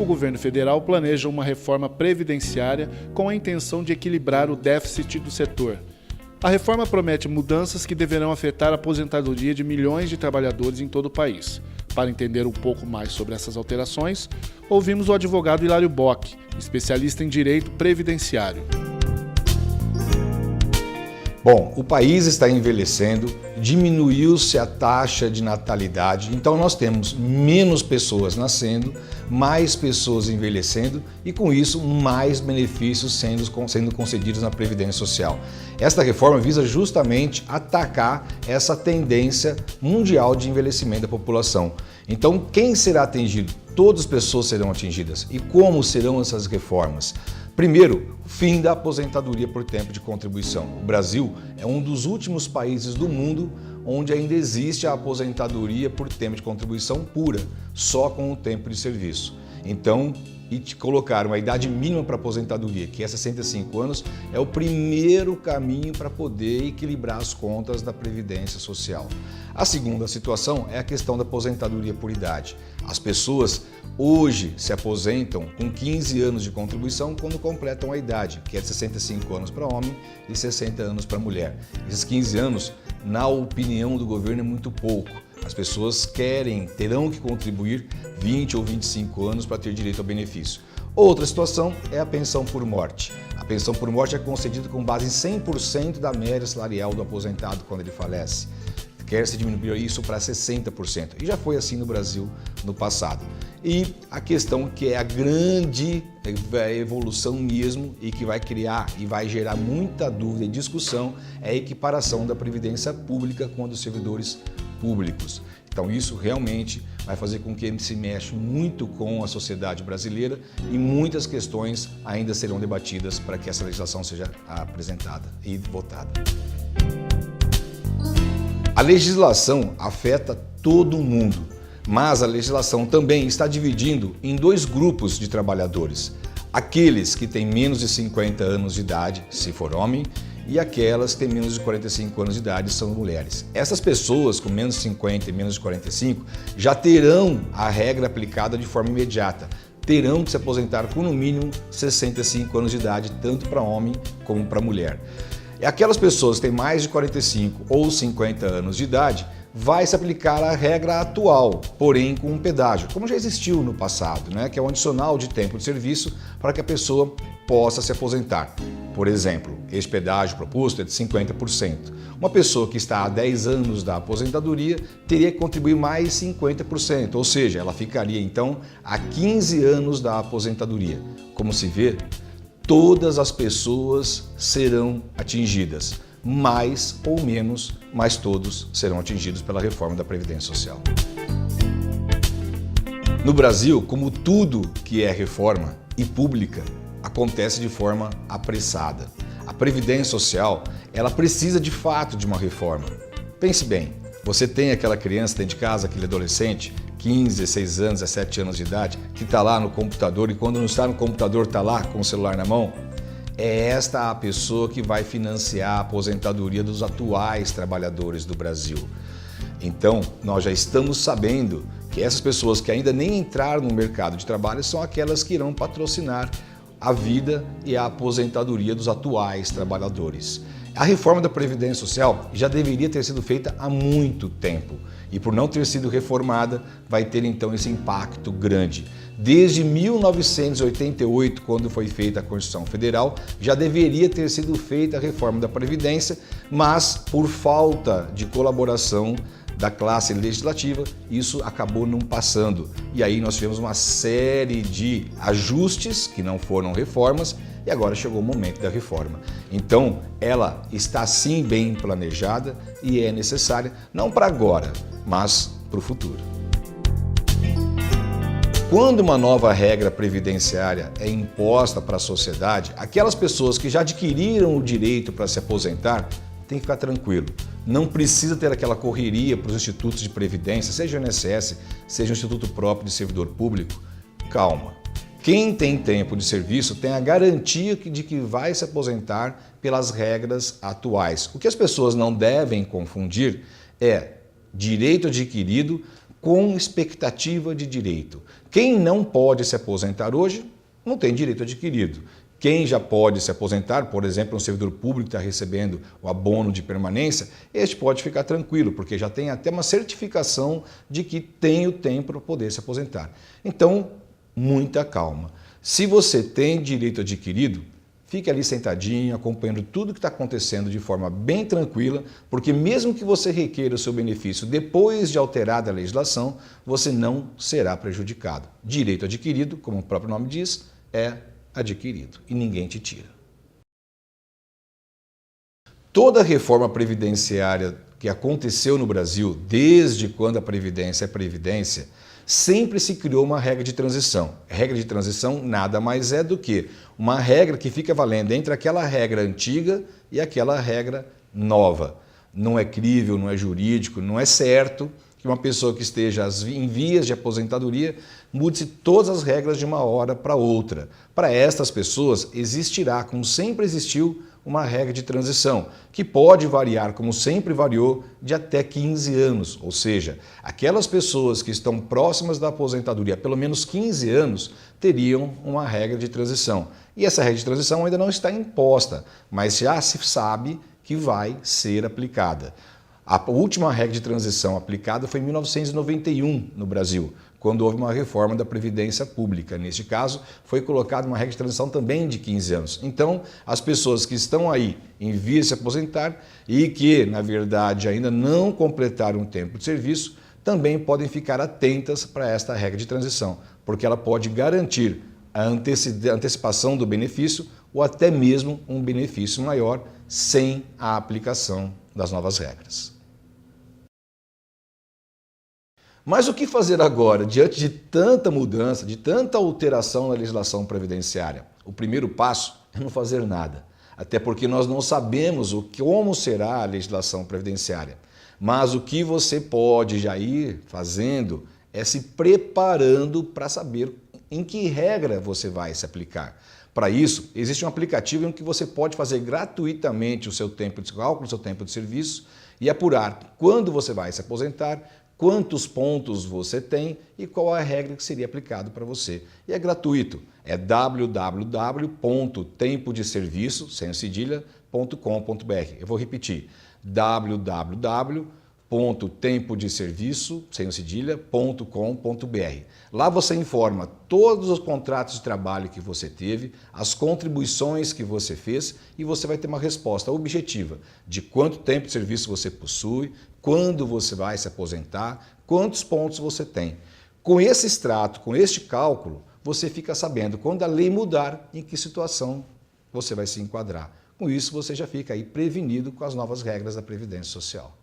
o governo federal planeja uma reforma previdenciária com a intenção de equilibrar o déficit do setor. A reforma promete mudanças que deverão afetar a aposentadoria de milhões de trabalhadores em todo o país. Para entender um pouco mais sobre essas alterações, ouvimos o advogado Hilário Bock, especialista em direito previdenciário. Bom, o país está envelhecendo, diminuiu-se a taxa de natalidade, então nós temos menos pessoas nascendo, mais pessoas envelhecendo e com isso mais benefícios sendo concedidos na Previdência Social. Esta reforma visa justamente atacar essa tendência mundial de envelhecimento da população. Então quem será atingido? Todas as pessoas serão atingidas. E como serão essas reformas? Primeiro, fim da aposentadoria por tempo de contribuição. O Brasil é um dos últimos países do mundo onde ainda existe a aposentadoria por tempo de contribuição pura, só com o tempo de serviço. Então, colocar uma idade mínima para aposentadoria, que é 65 anos, é o primeiro caminho para poder equilibrar as contas da Previdência Social. A segunda situação é a questão da aposentadoria por idade. As pessoas hoje se aposentam com 15 anos de contribuição quando completam a idade, que é de 65 anos para homem e 60 anos para mulher. Esses 15 anos, na opinião do governo, é muito pouco. As pessoas terão que contribuir 20 ou 25 anos para ter direito ao benefício. Outra situação é a pensão por morte. A pensão por morte é concedida com base em 100% da média salarial do aposentado quando ele falece. Quer-se diminuir isso para 60%. E já foi assim no Brasil no passado. E a questão que é a grande evolução mesmo e que vai criar e vai gerar muita dúvida e discussão é a equiparação da Previdência Pública com a dos servidores públicos. Então isso realmente vai fazer com que se mexa muito com a sociedade brasileira e muitas questões ainda serão debatidas para que essa legislação seja apresentada e votada. A legislação afeta todo mundo, mas a legislação também está dividindo em dois grupos de trabalhadores. Aqueles que têm menos de 50 anos de idade, se for homem, e aquelas que têm menos de 45 anos de idade, são mulheres. Essas pessoas com menos de 50 e menos de 45 já terão a regra aplicada de forma imediata. Terão que se aposentar com no mínimo 65 anos de idade, tanto para homem como para mulher. E aquelas pessoas que têm mais de 45 ou 50 anos de idade, vai se aplicar a regra atual, porém com um pedágio, como já existiu no passado, que é um adicional de tempo de serviço para que a pessoa possa se aposentar. Por exemplo, este pedágio proposto é de 50%. Uma pessoa que está há 10 anos da aposentadoria teria que contribuir mais 50%, ou seja, ela ficaria então há 15 anos da aposentadoria. Como se vê, todas as pessoas serão atingidas, mais ou menos, mas todos serão atingidos pela reforma da Previdência Social. No Brasil, como tudo que é reforma e pública, acontece de forma apressada. A Previdência Social, ela precisa de fato de uma reforma. Pense bem, você tem aquela criança dentro de casa, aquele adolescente, 15, 16 anos, 17 anos de idade, que está lá no computador e quando não está no computador está lá com o celular na mão? É esta a pessoa que vai financiar a aposentadoria dos atuais trabalhadores do Brasil. Então, nós já estamos sabendo que essas pessoas que ainda nem entraram no mercado de trabalho são aquelas que irão patrocinar a vida e a aposentadoria dos atuais trabalhadores. A reforma da Previdência Social já deveria ter sido feita há muito tempo e por não ter sido reformada vai ter então esse impacto grande. Desde 1988, quando foi feita a Constituição Federal, já deveria ter sido feita a reforma da Previdência, mas por falta de colaboração da classe legislativa, isso acabou não passando. E aí nós tivemos uma série de ajustes que não foram reformas e agora chegou o momento da reforma. Então, ela está sim bem planejada e é necessária, não para agora, mas para o futuro. Quando uma nova regra previdenciária é imposta para a sociedade, aquelas pessoas que já adquiriram o direito para se aposentar têm que ficar tranquilo. Não precisa ter aquela correria para os institutos de previdência, seja o INSS, seja o Instituto próprio de servidor público. Calma. Quem tem tempo de serviço tem a garantia de que vai se aposentar pelas regras atuais. O que as pessoas não devem confundir é direito adquirido com expectativa de direito. Quem não pode se aposentar hoje, não tem direito adquirido. Quem já pode se aposentar, por exemplo, um servidor público que está recebendo o abono de permanência, este pode ficar tranquilo, porque já tem até uma certificação de que tem o tempo para poder se aposentar. Então, muita calma. Se você tem direito adquirido, fique ali sentadinho, acompanhando tudo que está acontecendo de forma bem tranquila, porque mesmo que você requeira o seu benefício depois de alterada a legislação, você não será prejudicado. Direito adquirido, como o próprio nome diz, é adquirido e ninguém te tira. Toda a reforma previdenciária que aconteceu no Brasil, desde quando a Previdência é Previdência, sempre se criou uma regra de transição. A regra de transição nada mais é do que uma regra que fica valendo entre aquela regra antiga e aquela regra nova. Não é crível, não é jurídico, não é certo que uma pessoa que esteja em vias de aposentadoria mude-se todas as regras de uma hora para outra. Para estas pessoas existirá, como sempre existiu, uma regra de transição, que pode variar, como sempre variou, de até 15 anos. Ou seja, aquelas pessoas que estão próximas da aposentadoria há pelo menos 15 anos teriam uma regra de transição. E essa regra de transição ainda não está imposta, mas já se sabe que vai ser aplicada. A última regra de transição aplicada foi em 1991 no Brasil, quando houve uma reforma da Previdência Pública. Neste caso, foi colocada uma regra de transição também de 15 anos. Então, as pessoas que estão aí em vias de se aposentar e que, na verdade, ainda não completaram o tempo de serviço, também podem ficar atentas para esta regra de transição, porque ela pode garantir a antecipação do benefício ou até mesmo um benefício maior sem a aplicação das novas regras. Mas o que fazer agora, diante de tanta mudança, de tanta alteração na legislação previdenciária? O primeiro passo é não fazer nada, até porque nós não sabemos como será a legislação previdenciária. Mas o que você pode já ir fazendo é se preparando para saber em que regra você vai se aplicar. Para isso, existe um aplicativo em que você pode fazer gratuitamente o seu tempo de cálculo, o seu tempo de serviço e apurar quando você vai se aposentar, quantos pontos você tem e qual a regra que seria aplicado para você. E é gratuito, é www.tempodeserviço.com.br. Eu vou repetir, www.tempodeserviço.com.br. Lá você informa todos os contratos de trabalho que você teve, as contribuições que você fez e você vai ter uma resposta objetiva de quanto tempo de serviço você possui, quando você vai se aposentar, quantos pontos você tem. Com esse extrato, com este cálculo, você fica sabendo quando a lei mudar, em que situação você vai se enquadrar. Com isso, você já fica aí prevenido com as novas regras da Previdência Social.